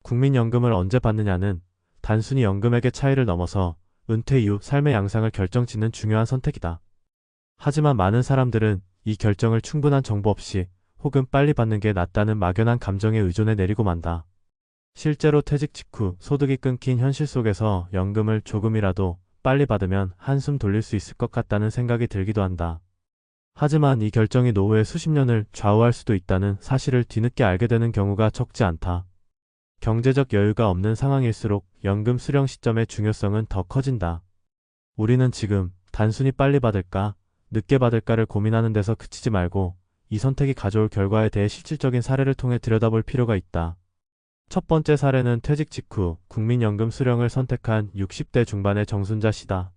국민연금을 언제 받느냐는 단순히 연금액의 차이를 넘어서 은퇴 이후 삶의 양상을 결정짓는 중요한 선택이다. 하지만 많은 사람들은 이 결정을 충분한 정보 없이 혹은 빨리 받는 게 낫다는 막연한 감정에 의존해 내리고 만다. 실제로 퇴직 직후 소득이 끊긴 현실 속에서 연금을 조금이라도 빨리 받으면 한숨 돌릴 수 있을 것 같다는 생각이 들기도 한다. 하지만 이 결정이 노후의 수십 년을 좌우할 수도 있다는 사실을 뒤늦게 알게 되는 경우가 적지 않다. 경제적 여유가 없는 상황일수록 연금 수령 시점의 중요성은 더 커진다. 우리는 지금 단순히 빨리 받을까, 늦게 받을까를 고민하는 데서 그치지 말고 이 선택이 가져올 결과에 대해 실질적인 사례를 통해 들여다볼 필요가 있다. 첫 번째 사례는 퇴직 직후 국민연금 수령을 선택한 60대 중반의 정순자 씨다.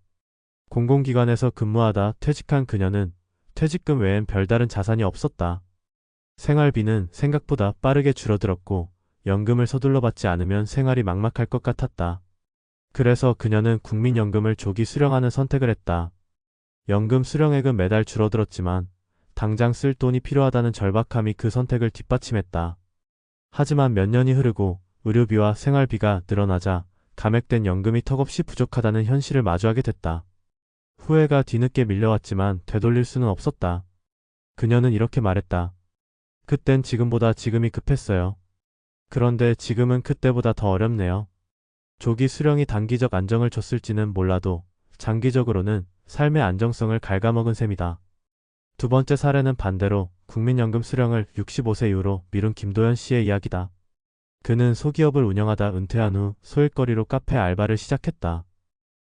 공공기관에서 근무하다 퇴직한 그녀는 퇴직금 외엔 별다른 자산이 없었다. 생활비는 생각보다 빠르게 줄어들었고 연금을 서둘러 받지 않으면 생활이 막막할 것 같았다. 그래서 그녀는 국민연금을 조기 수령하는 선택을 했다. 연금 수령액은 매달 줄어들었지만 당장 쓸 돈이 필요하다는 절박함이 그 선택을 뒷받침했다. 하지만 몇 년이 흐르고 의료비와 생활비가 늘어나자 감액된 연금이 턱없이 부족하다는 현실을 마주하게 됐다. 후회가 뒤늦게 밀려왔지만 되돌릴 수는 없었다. 그녀는 이렇게 말했다. 그땐 지금보다 지금이 급했어요. 그런데 지금은 그때보다 더 어렵네요. 조기 수령이 단기적 안정을 줬을지는 몰라도 장기적으로는 삶의 안정성을 갉아먹은 셈이다. 두 번째 사례는 반대로 국민연금 수령을 65세 이후로 미룬 김도연 씨의 이야기다. 그는 소기업을 운영하다 은퇴한 후 소일거리로 카페 알바를 시작했다.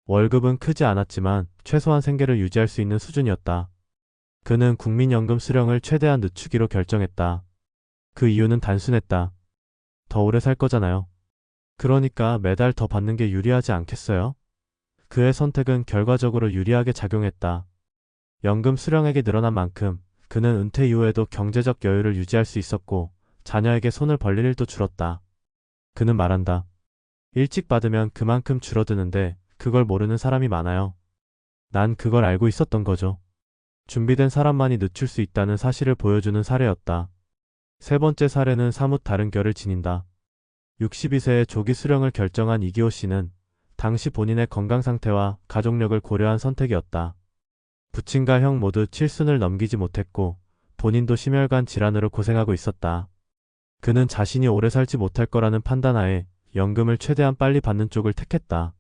월급은 크지 않았지만 최소한 생계를 유지할 수 있는 수준이었다. 그는 국민연금 수령을 최대한 늦추기로 결정했다. 그 이유는 단순했다. 더 오래 살 거잖아요. 그러니까 매달 더 받는 게 유리하지 않겠어요? 그의 선택은 결과적으로 유리하게 작용했다. 연금 수령액이 늘어난 만큼 그는 은퇴 이후에도 경제적 여유를 유지할 수 있었고 자녀에게 손을 벌릴 일도 줄었다. 그는 말한다. 일찍 받으면 그만큼 줄어드는데 그걸 모르는 사람이 많아요. 난 그걸 알고 있었던 거죠. 준비된 사람만이 늦출 수 있다는 사실을 보여주는 사례였다. 세 번째 사례는 사뭇 다른 결을 지닌다. 62세에 조기 수령을 결정한 이기호 씨는 당시 본인의 건강 상태와 가족력을 고려한 선택이었다. 부친과 형 모두 칠순을 넘기지 못했고 본인도 심혈관 질환으로 고생하고 있었다. 그는 자신이 오래 살지 못할 거라는 판단하에 연금을 최대한 빨리 받는 쪽을 택했다.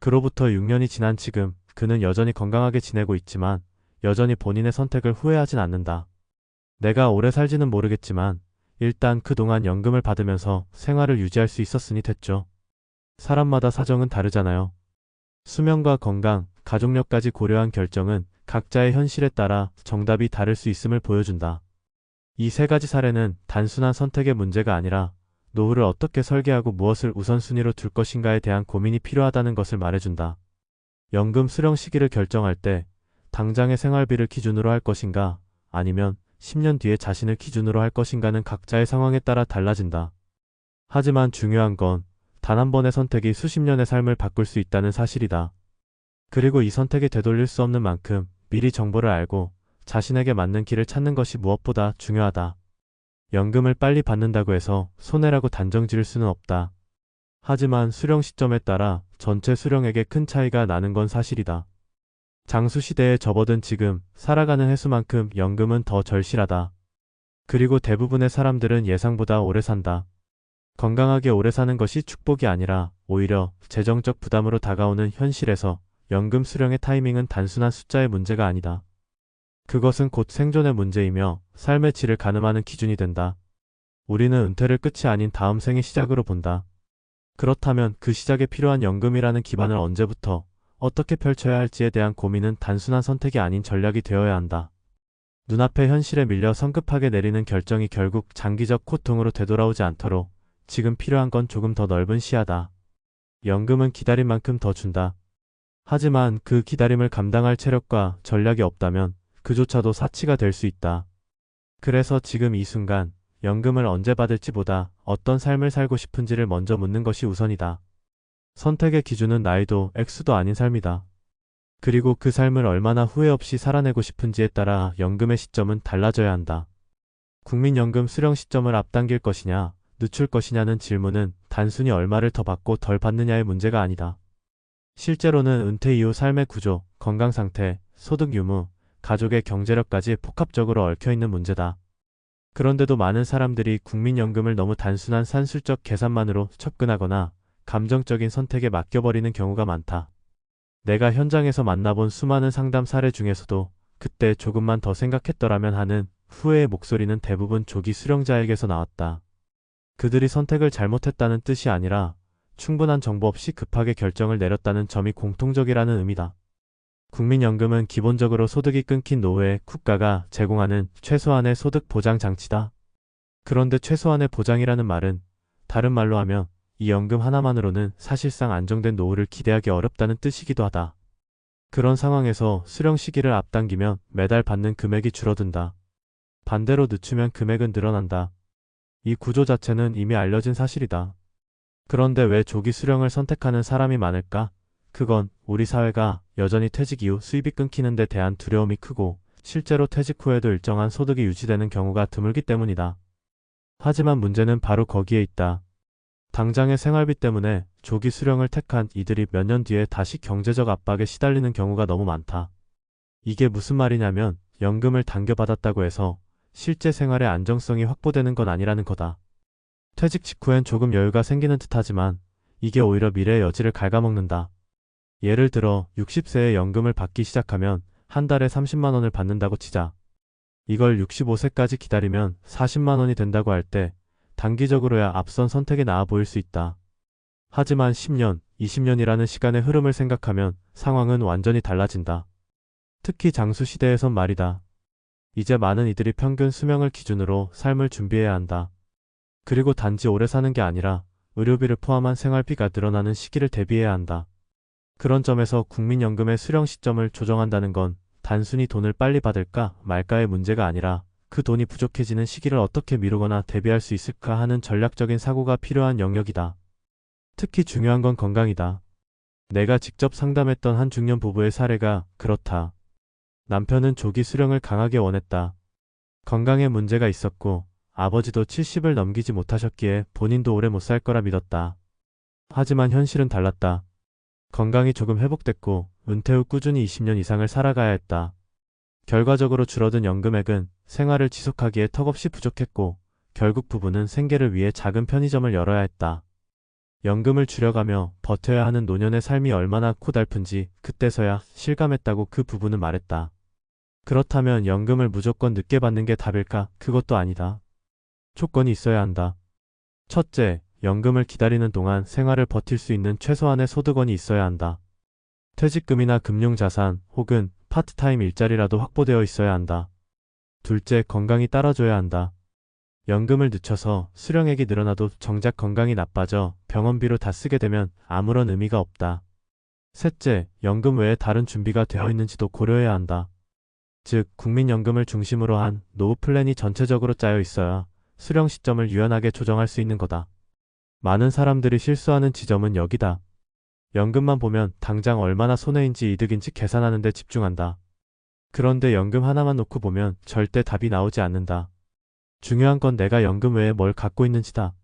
그로부터 6년이 지난 지금 그는 여전히 건강하게 지내고 있지만 여전히 본인의 선택을 후회하진 않는다. 내가 오래 살지는 모르겠지만 일단 그동안 연금을 받으면서 생활을 유지할 수 있었으니 됐죠. 사람마다 사정은 다르잖아요. 수명과 건강, 가족력까지 고려한 결정은 각자의 현실에 따라 정답이 다를 수 있음을 보여준다. 이 세 가지 사례는 단순한 선택의 문제가 아니라 노후를 어떻게 설계하고 무엇을 우선순위로 둘 것인가에 대한 고민이 필요하다는 것을 말해준다. 연금 수령 시기를 결정할 때 당장의 생활비를 기준으로 할 것인가 아니면 10년 뒤에 자신을 기준으로 할 것인가는 각자의 상황에 따라 달라진다. 하지만 중요한 건 단 한 번의 선택이 수십 년의 삶을 바꿀 수 있다는 사실이다. 그리고 이 선택이 되돌릴 수 없는 만큼 미리 정보를 알고 자신에게 맞는 길을 찾는 것이 무엇보다 중요하다. 연금을 빨리 받는다고 해서 손해라고 단정 지을 수는 없다. 하지만 수령 시점에 따라 전체 수령액에 큰 차이가 나는 건 사실이다. 장수 시대에 접어든 지금 살아가는 횟수만큼 연금은 더 절실하다. 그리고 대부분의 사람들은 예상보다 오래 산다. 건강하게 오래 사는 것이 축복이 아니라 오히려 재정적 부담으로 다가오는 현실에서 연금 수령의 타이밍은 단순한 숫자의 문제가 아니다. 그것은 곧 생존의 문제이며 삶의 질을 가늠하는 기준이 된다. 우리는 은퇴를 끝이 아닌 다음 생의 시작으로 본다. 그렇다면 그 시작에 필요한 연금이라는 기반을 언제부터 어떻게 펼쳐야 할지에 대한 고민은 단순한 선택이 아닌 전략이 되어야 한다. 눈앞의 현실에 밀려 성급하게 내리는 결정이 결국 장기적 고통으로 되돌아오지 않도록 지금 필요한 건 조금 더 넓은 시야다. 연금은 기다린 만큼 더 준다. 하지만 그 기다림을 감당할 체력과 전략이 없다면 그조차도 사치가 될 수 있다. 그래서 지금 이 순간 연금을 언제 받을지보다 어떤 삶을 살고 싶은지를 먼저 묻는 것이 우선이다. 선택의 기준은 나이도 액수도 아닌 삶이다. 그리고 그 삶을 얼마나 후회 없이 살아내고 싶은지에 따라 연금의 시점은 달라져야 한다. 국민연금 수령 시점을 앞당길 것이냐, 늦출 것이냐는 질문은 단순히 얼마를 더 받고 덜 받느냐의 문제가 아니다. 실제로는 은퇴 이후 삶의 구조, 건강 상태, 소득 유무, 가족의 경제력까지 복합적으로 얽혀있는 문제다. 그런데도 많은 사람들이 국민연금을 너무 단순한 산술적 계산만으로 접근하거나 감정적인 선택에 맡겨버리는 경우가 많다. 내가 현장에서 만나본 수많은 상담 사례 중에서도 그때 조금만 더 생각했더라면 하는 후회의 목소리는 대부분 조기 수령자에게서 나왔다. 그들이 선택을 잘못했다는 뜻이 아니라 충분한 정보 없이 급하게 결정을 내렸다는 점이 공통적이라는 의미다. 국민연금은 기본적으로 소득이 끊긴 노후에 국가가 제공하는 최소한의 소득 보장 장치다. 그런데 최소한의 보장이라는 말은 다른 말로 하면 이 연금 하나만으로는 사실상 안정된 노후를 기대하기 어렵다는 뜻이기도 하다. 그런 상황에서 수령 시기를 앞당기면 매달 받는 금액이 줄어든다. 반대로 늦추면 금액은 늘어난다. 이 구조 자체는 이미 알려진 사실이다. 그런데 왜 조기 수령을 선택하는 사람이 많을까? 그건 우리 사회가 여전히 퇴직 이후 수입이 끊기는 데 대한 두려움이 크고 실제로 퇴직 후에도 일정한 소득이 유지되는 경우가 드물기 때문이다. 하지만 문제는 바로 거기에 있다. 당장의 생활비 때문에 조기 수령을 택한 이들이 몇 년 뒤에 다시 경제적 압박에 시달리는 경우가 너무 많다. 이게 무슨 말이냐면 연금을 당겨받았다고 해서 실제 생활의 안정성이 확보되는 건 아니라는 거다. 퇴직 직후엔 조금 여유가 생기는 듯하지만 이게 오히려 미래의 여지를 갉아먹는다. 예를 들어 60세에 연금을 받기 시작하면 한 달에 30만 원을 받는다고 치자. 이걸 65세까지 기다리면 40만 원이 된다고 할 때 단기적으로야 앞선 선택이 나아 보일 수 있다. 하지만 10년, 20년이라는 시간의 흐름을 생각하면 상황은 완전히 달라진다. 특히 장수 시대에선 말이다. 이제 많은 이들이 평균 수명을 기준으로 삶을 준비해야 한다. 그리고 단지 오래 사는 게 아니라 의료비를 포함한 생활비가 늘어나는 시기를 대비해야 한다. 그런 점에서 국민연금의 수령 시점을 조정한다는 건 단순히 돈을 빨리 받을까 말까의 문제가 아니라 그 돈이 부족해지는 시기를 어떻게 미루거나 대비할 수 있을까 하는 전략적인 사고가 필요한 영역이다. 특히 중요한 건 건강이다. 내가 직접 상담했던 한 중년 부부의 사례가 그렇다. 남편은 조기 수령을 강하게 원했다. 건강에 문제가 있었고 아버지도 70을 넘기지 못하셨기에 본인도 오래 못 살 거라 믿었다. 하지만 현실은 달랐다. 건강이 조금 회복됐고 은퇴 후 꾸준히 20년 이상을 살아가야 했다. 결과적으로 줄어든 연금액은 생활을 지속하기에 턱없이 부족했고 결국 부부는 생계를 위해 작은 편의점을 열어야 했다. 연금을 줄여가며 버텨야 하는 노년의 삶이 얼마나 고달픈지 그때서야 실감했다고 그 부부는 말했다. 그렇다면 연금을 무조건 늦게 받는 게 답일까? 그것도 아니다. 조건이 있어야 한다. 첫째, 연금을 기다리는 동안 생활을 버틸 수 있는 최소한의 소득원이 있어야 한다. 퇴직금이나 금융자산 혹은 파트타임 일자리라도 확보되어 있어야 한다. 둘째, 건강이 따라줘야 한다. 연금을 늦춰서 수령액이 늘어나도 정작 건강이 나빠져 병원비로 다 쓰게 되면 아무런 의미가 없다. 셋째, 연금 외에 다른 준비가 되어 있는지도 고려해야 한다. 즉, 국민연금을 중심으로 한 노후 플랜이 전체적으로 짜여 있어야 수령 시점을 유연하게 조정할 수 있는 거다. 많은 사람들이 실수하는 지점은 여기다. 연금만 보면 당장 얼마나 손해인지 이득인지 계산하는 데 집중한다. 그런데 연금 하나만 놓고 보면 절대 답이 나오지 않는다. 중요한 건 내가 연금 외에 뭘 갖고 있는지다.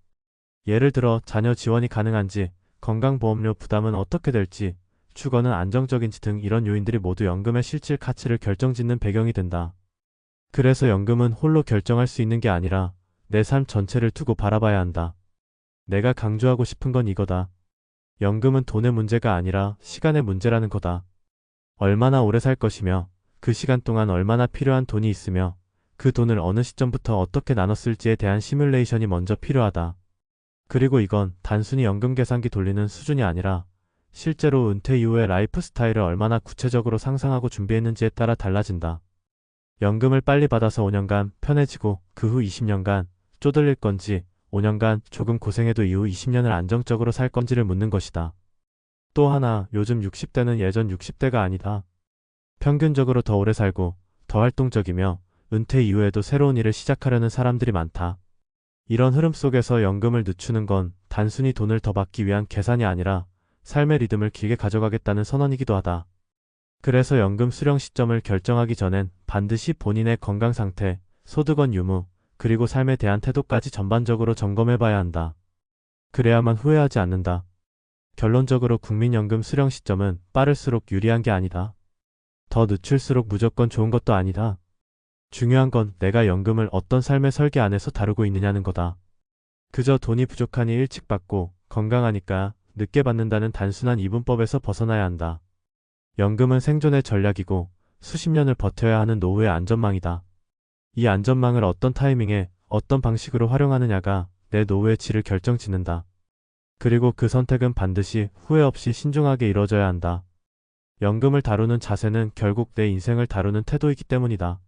예를 들어 자녀 지원이 가능한지, 건강보험료 부담은 어떻게 될지, 주거는 안정적인지 등 이런 요인들이 모두 연금의 실질 가치를 결정짓는 배경이 된다. 그래서 연금은 홀로 결정할 수 있는 게 아니라 내 삶 전체를 두고 바라봐야 한다. 내가 강조하고 싶은 건 이거다. 연금은 돈의 문제가 아니라 시간의 문제라는 거다. 얼마나 오래 살 것이며 그 시간 동안 얼마나 필요한 돈이 있으며 그 돈을 어느 시점부터 어떻게 나눴을지에 대한 시뮬레이션이 먼저 필요하다. 그리고 이건 단순히 연금 계산기 돌리는 수준이 아니라 실제로 은퇴 이후의 라이프 스타일을 얼마나 구체적으로 상상하고 준비했는지에 따라 달라진다. 연금을 빨리 받아서 5년간 편해지고 그 후 20년간 쪼들릴 건지 5년간 조금 고생해도 이후 20년을 안정적으로 살 건지를 묻는 것이다. 또 하나, 요즘 60대는 예전 60대가 아니다. 평균적으로 더 오래 살고 더 활동적이며 은퇴 이후에도 새로운 일을 시작하려는 사람들이 많다. 이런 흐름 속에서 연금을 늦추는 건 단순히 돈을 더 받기 위한 계산이 아니라 삶의 리듬을 길게 가져가겠다는 선언이기도 하다. 그래서 연금 수령 시점을 결정하기 전엔 반드시 본인의 건강 상태, 소득원 유무, 그리고 삶에 대한 태도까지 전반적으로 점검해봐야 한다. 그래야만 후회하지 않는다. 결론적으로 국민연금 수령 시점은 빠를수록 유리한 게 아니다. 더 늦출수록 무조건 좋은 것도 아니다. 중요한 건 내가 연금을 어떤 삶의 설계 안에서 다루고 있느냐는 거다. 그저 돈이 부족하니 일찍 받고 건강하니까 늦게 받는다는 단순한 이분법에서 벗어나야 한다. 연금은 생존의 전략이고 수십 년을 버텨야 하는 노후의 안전망이다. 이 안전망을 어떤 타이밍에 어떤 방식으로 활용하느냐가 내 노후의 질을 결정짓는다. 그리고 그 선택은 반드시 후회 없이 신중하게 이뤄져야 한다. 연금을 다루는 자세는 결국 내 인생을 다루는 태도이기 때문이다.